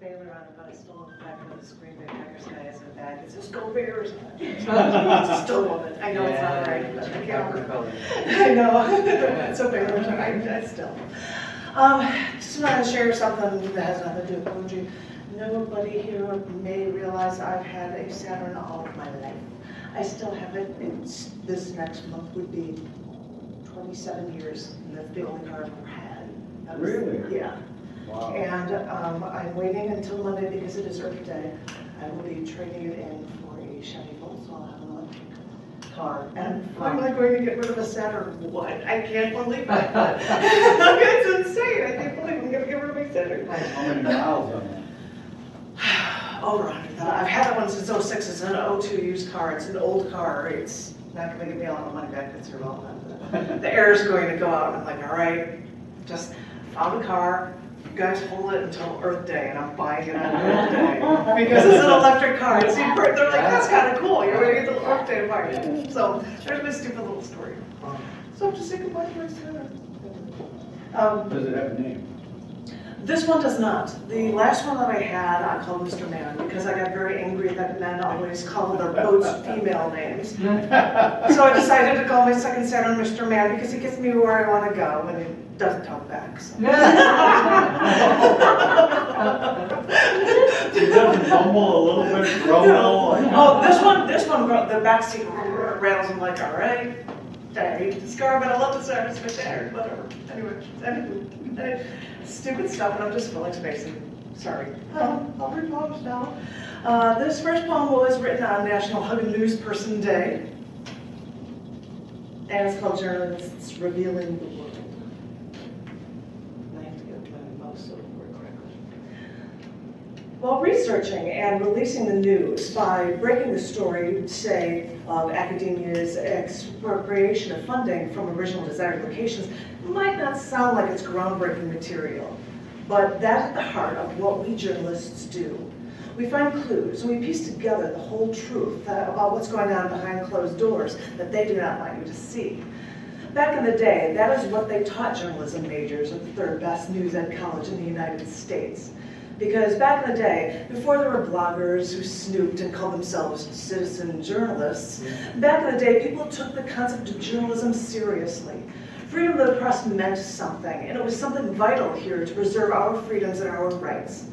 Baylor on it, but I stole it back from the Green Bay Packers guy as a bag. It says, "Go Bears." I still love it. I know it's not right, but I can't. I know. It's a Baylor. I still. Just want to share something that has nothing to do with poetry. Nobody here may realize I've had a Saturn all of my life. I still have it. This next month would be 27 years, and that's the only car I've ever had. Really? Yeah. Wow. And I'm waiting until Monday because it is Earth Day. I will be trading it in for a Chevy Volt, so I'll have an electric car. And I'm finally going to get rid of a Saturn. What? I can't believe it. It's insane. I can't believe I'm going to get rid of my Saturn. How many miles on that? Over 100,000. I've had that one since '06. It's an '02 used car. It's an old car. It's not going to give me a lot of money back. It's irrelevant. The air is going to go out. I'm like, all right, just found a car. You guys hold it until Earth Day, and I'm buying it on Earth Day because it's an electric car. It's they're like, that's kind of cool. You're going to get the Earth Day to buy it. So there's my stupid little story. So I'm just saying goodbye to my Saturn. Does it have a name? This one does not. The last one that I had, I called Mr. Man because I got very angry that men always call their boats female names. So I decided to call my second Saturn Mr. Man because he gets me where I want to go and he doesn't talk back. So. It doesn't mumble a little bit, grumble. Oh, this one, the back seat rattles. I'm like, all right, I hate this car, but I love this Saturn, it's my Saturn, whatever. Anyway, stupid stuff, and I'm just filling space. Sorry. I'll read poems now. This first poem was written on National Hug a News Person Day, and it's called Journalists Revealing the World. I have to get my mouse over correctly. While researching and releasing the news by breaking the story, say, of academia's expropriation of funding from original desired locations, might not sound like it's groundbreaking material, but that's at the heart of what we journalists do. We find clues and we piece together the whole truth about what's going on behind closed doors that they do not want you to see. Back in the day, that is what they taught journalism majors at the third best news ed college in the United States. Because back in the day, before there were bloggers who snooped and called themselves citizen journalists, back in the day, people took the concept of journalism seriously. Freedom of the press meant something, and it was something vital here to preserve our freedoms and our rights.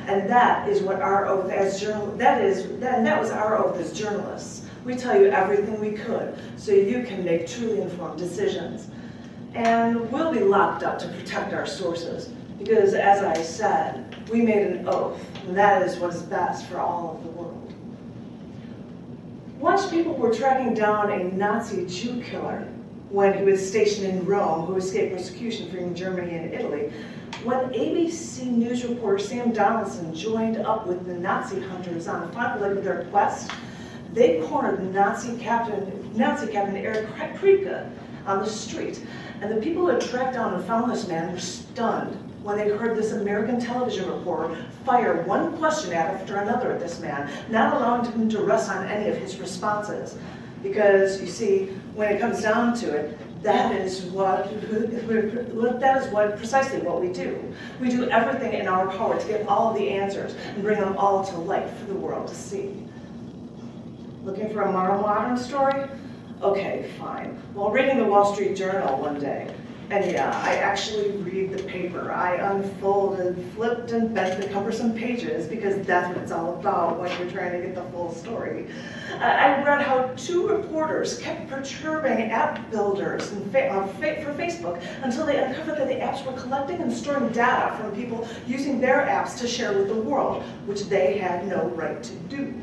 And that is what our oath as that was our oath as journalists. We tell you everything we could, so you can make truly informed decisions. And we'll be locked up to protect our sources, because as I said, we made an oath, and that is what is best for all of the world. Once people were tracking down a Nazi Jew killer when he was stationed in Rome, who escaped persecution from Germany and Italy. When ABC News reporter Sam Donaldson joined up with the Nazi hunters on the final leg of their quest, they cornered the Nazi captain Erich Priebke on the street. And the people who had tracked down and found this man were stunned when they heard this American television reporter fire one question after another at this man, not allowing him to rest on any of his responses. Because, you see, when it comes down to it, that is precisely what we do. We do everything in our power to get all of the answers and bring them all to light for the world to see. Looking for a more modern story? Okay, fine. While reading the Wall Street Journal one day, and yeah, I actually read the paper. I unfolded, flipped, and bent the cumbersome pages because that's what it's all about when you're trying to get the full story. I read how two reporters kept perturbing app builders for Facebook until they uncovered that the apps were collecting and storing data from people using their apps to share with the world, which they had no right to do.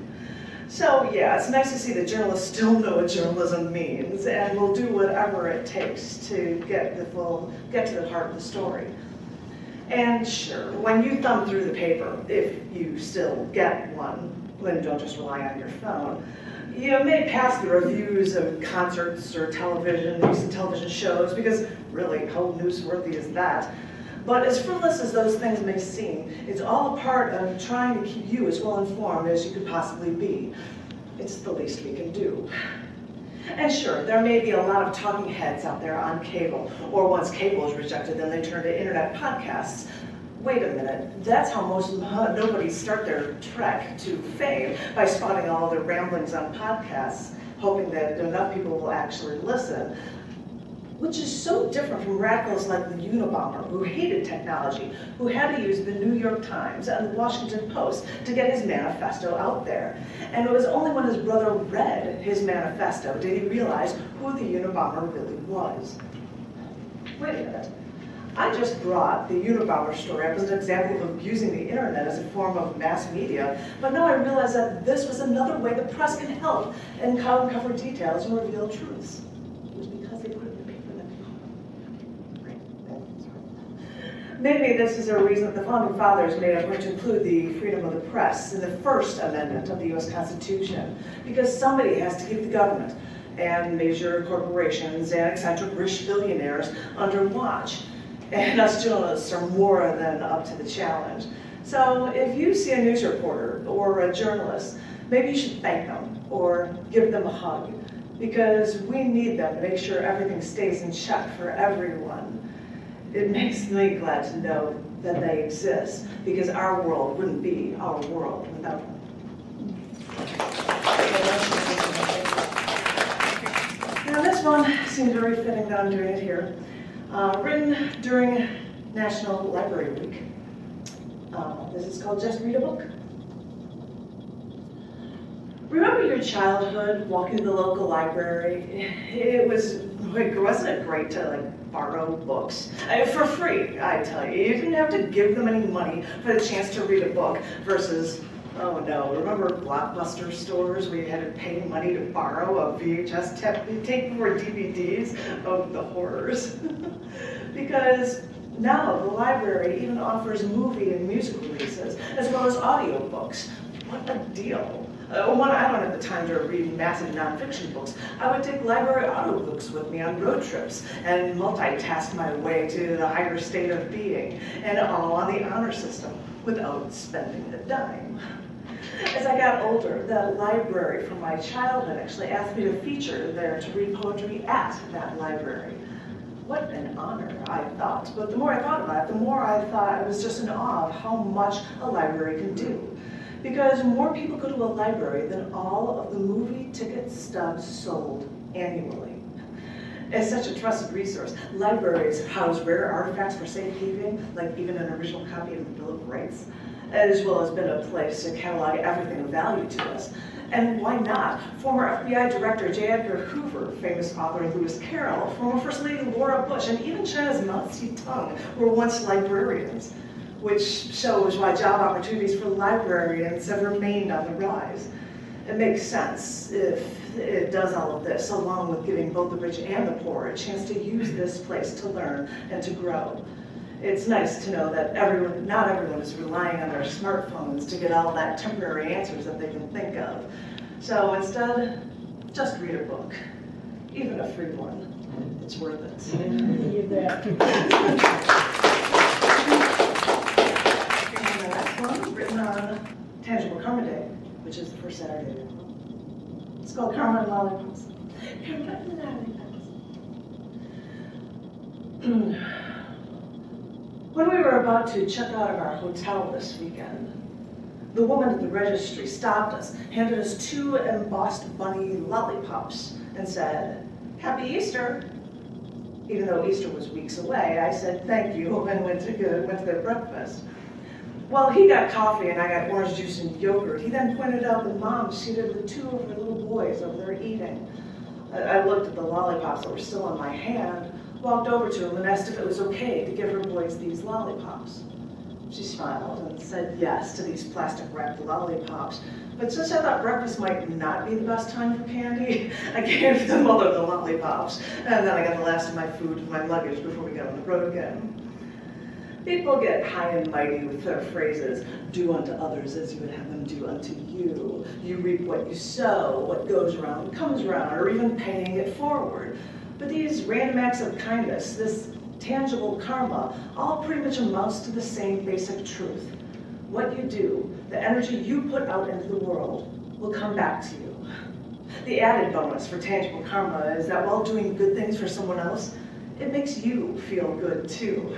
So yeah, it's nice to see that journalists still know what journalism means and will do whatever it takes to get to the heart of the story. And sure, when you thumb through the paper, if you still get one, then don't just rely on your phone, you may pass the reviews of concerts or recent television shows, because really, how newsworthy is that? But as frivolous as those things may seem, it's all a part of trying to keep you as well informed as you could possibly be. It's the least we can do. And sure, there may be a lot of talking heads out there on cable, or once cable is rejected, then they turn to internet podcasts. Wait a minute, that's how nobody start their trek to fame, by spotting all their ramblings on podcasts, hoping that enough people will actually listen. Which is so different from radicals like the Unabomber, who hated technology, who had to use the New York Times and the Washington Post to get his manifesto out there. And it was only when his brother read his manifesto did he realize who the Unabomber really was. Wait a minute. I just brought the Unabomber story up as an example of abusing the internet as a form of mass media, but now I realize that this was another way the press can help and cover details and reveal truths. It was because they put it in the paper that maybe this is a reason that the Founding Fathers made effort to include the freedom of the press in the First Amendment of the U.S. Constitution, because somebody has to keep the government and major corporations and eccentric rich billionaires under watch. And us journalists are more than up to the challenge. So if you see a news reporter or a journalist, maybe you should thank them or give them a hug, because we need them to make sure everything stays in check for everyone. It makes me glad to know that they exist, because our world wouldn't be our world without them. Now this one seems very fitting that I'm doing it here. Written during National Library Week. This is called Just Read a Book. Remember your childhood walking to the local library? Wasn't it great to borrow books? For free, I tell you. You didn't have to give them any money for the chance to read a book versus, oh no, remember Blockbuster stores where you had to pay money to borrow a VHS tape for DVDs? Oh, the horrors. Because now the library even offers movie and music releases, as well as audiobooks. What a deal. I don't have the time to read massive nonfiction books. I would take library audiobooks with me on road trips and multitask my way to the higher state of being, and all on the honor system without spending a dime. As I got older, the library from my childhood actually asked me to feature there to read poetry at that library. What an honor, I thought. But the more I thought about it, the more I thought I was just in awe of how much a library can do. Because more people go to a library than all of the movie ticket stubs sold annually. As such a trusted resource, libraries house rare artifacts for safekeeping, like even an original copy of the Bill of Rights, as well as been a place to catalog everything of value to us. And why not? Former FBI Director J. Edgar Hoover, famous author Lewis Carroll, former First Lady Laura Bush, and even China's Mao Zedong were once librarians, which shows why job opportunities for librarians have remained on the rise. It makes sense if it does all of this, along with giving both the rich and the poor a chance to use this place to learn and to grow. It's nice to know that not everyone is relying on their smartphones to get all that temporary answers that they can think of. So instead, just read a book, even a free one. It's worth it. Believe that. And the next one, written on Tangible Karma Day, which is the first Saturday of the month. It's called Karma and Lollipops. Karma and Lollipops. When we were about to check out of our hotel this weekend, the woman at the registry stopped us, handed us 2 embossed bunny lollipops, and said, "Happy Easter." Even though Easter was weeks away, I said thank you and went to their breakfast. Well, he got coffee and I got orange juice and yogurt. He then pointed out the mom seated with 2 of her little boys over there eating. I looked at the lollipops that were still in my hand, walked over to him and asked if it was okay to give her boys these lollipops. She smiled and said yes to these plastic-wrapped lollipops. But since I thought breakfast might not be the best time for candy, I gave them all of the lollipops. And then I got the last of my food and my luggage before we got on the road again. People get high and mighty with their phrases, do unto others as you would have them do unto you. You reap what you sow, what goes around comes around, or even paying it forward. But these random acts of kindness, this tangible karma, all pretty much amounts to the same basic truth. What you do, the energy you put out into the world, will come back to you. The added bonus for tangible karma is that while doing good things for someone else, it makes you feel good too.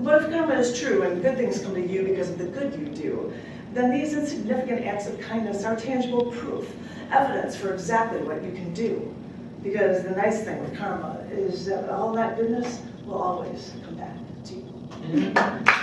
But if karma is true and good things come to you because of the good you do, then these insignificant acts of kindness are tangible proof, evidence for exactly what you can do. Because the nice thing with karma is that all that goodness will always come back to you.